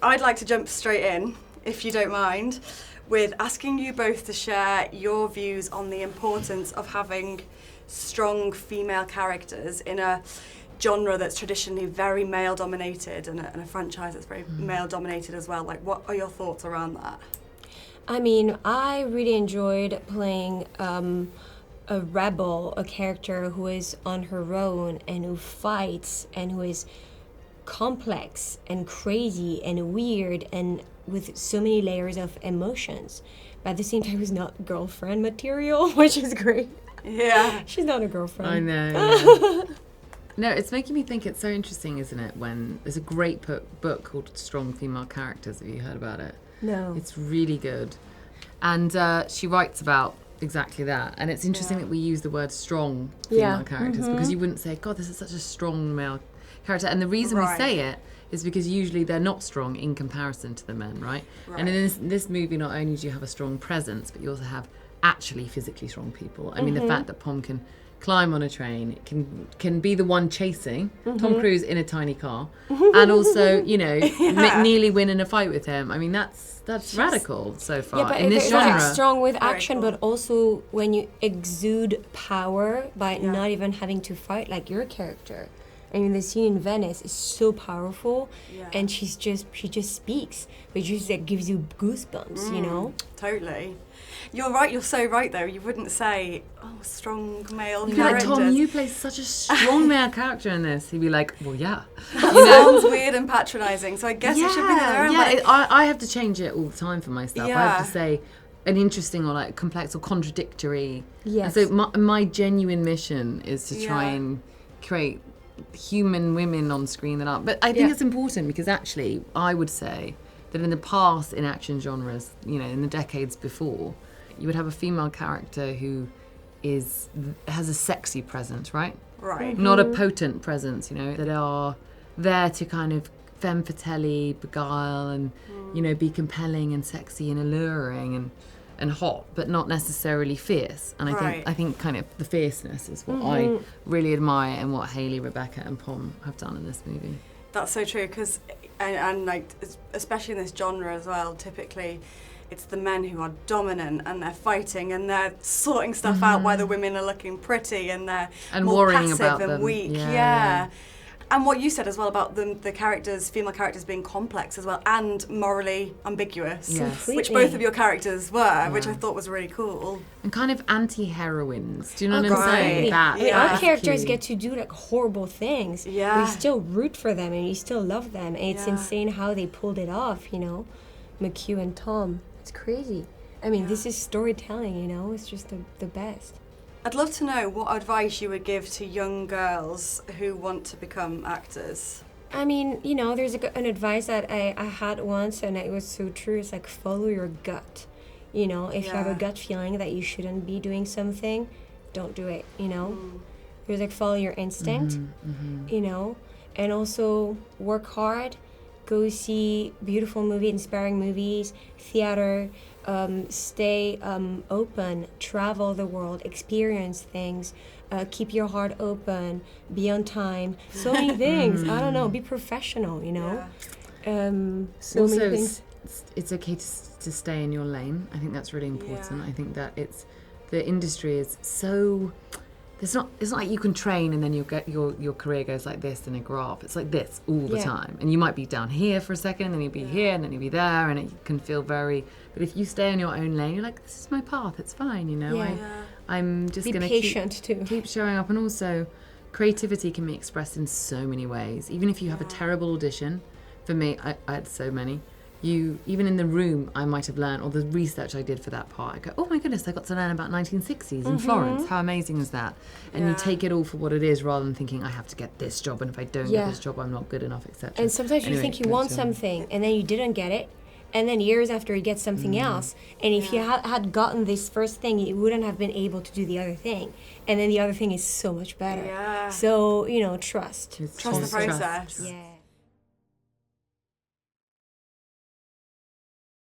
I'd like to jump straight in, if you don't mind, with asking you both to share your views on the importance of having strong female characters in a genre that's traditionally very male-dominated and a franchise that's very male-dominated as well. Like, what are your thoughts around that? I mean, I really enjoyed playing a rebel, a character who is on her own and who fights and who is complex and crazy and weird and with so many layers of emotions. But at the same time, it's not girlfriend material, which is great. Yeah. She's not a girlfriend. I know. Yeah. No, it's making me think it's so interesting, isn't it, when there's a great book called Strong Female Characters. Have you heard about it? No. It's really good. And she writes about exactly that. And it's interesting that we use the word strong female characters because you wouldn't say, God, this is such a strong male character. And the reason we say it is because usually they're not strong in comparison to the men, right? And in this movie, not only do you have a strong presence, but you also have actually physically strong people. I mean, the fact that Pom can climb on a train, can be the one chasing Tom Cruise in a tiny car, and also, you know, nearly win in a fight with him. I mean, that's radical so far. Yeah, but in this genre. It's strong with Very action, cool. but also when you exude power by not even having to fight, like your character. I mean, the scene in Venice is so powerful, and she just speaks, but it just like gives you goosebumps, you know? Totally. You're right, you're so right though. You wouldn't say, oh, strong male You'd be like, characters. Tom, you play such a strong male character in this. He'd be like, well, yeah. Sounds weird and patronising, so I guess it should be their own. Yeah, I have to change it all the time for myself. I have to say an interesting or like complex or contradictory. Yes. And so my genuine mission is to try and create human women on screen that aren't. But I think it's important because actually I would say that in the past in action genres, you know, in the decades before, you would have a female character who has a sexy presence, right? Right. Not a potent presence, you know, that are there to kind of femme fatale, beguile and, you know, be compelling and sexy and alluring and hot, but not necessarily fierce. And I think kind of the fierceness is what I really admire and what Hayley, Rebecca and Pom have done in this movie. That's so true, because, and like, especially in this genre as well, typically it's the men who are dominant and they're fighting and they're sorting stuff out while the women are looking pretty and they're more worrying passive about and them. weak. Yeah. And what you said as well about the characters, female characters being complex as well and morally ambiguous, which both of your characters were, which I thought was really cool. And kind of anti-heroines. Do you know what I'm saying? I mean, our characters get to do like horrible things. Yeah. But you still root for them and you still love them. And it's insane how they pulled it off, you know? McHugh and Tom. It's crazy. I mean, this is storytelling, you know? It's just the best. I'd love to know what advice you would give to young girls who want to become actors. I mean, you know, there's an advice that I had once and it was so true. It's like, follow your gut. You know, if you have a gut feeling that you shouldn't be doing something, don't do it, you know? There's like, follow your instinct, you know? And also work hard, go see beautiful movies, inspiring movies, theater, stay open, travel the world, experience things, keep your heart open, be on time, so many things. I don't know, be professional, you know? So also, many things. it's okay to stay in your lane. I think that's really important. I think that the industry is so... It's not like you can train and then your career goes like this in a graph. It's like this all the time. And you might be down here for a second, and then you'll be here, and then you'll be there, and it can feel very... But if you stay in your own lane, you're like, this is my path, it's fine, you know? I'm just going to keep showing up. And also, creativity can be expressed in so many ways. Even if you have a terrible audition, for me, I had so many. Even in the room, I might have learned, or the research I did for that part, I go, oh my goodness, I got to learn about 1960s in Florence. How amazing is that? And you take it all for what it is rather than thinking, I have to get this job, and if I don't get this job, I'm not good enough, etc. And sometimes you think you want something, and then you didn't get it, and then years after you get something else, and if you had gotten this first thing, you wouldn't have been able to do the other thing, and then the other thing is so much better. So, you know, trust. Trust the process. Yeah.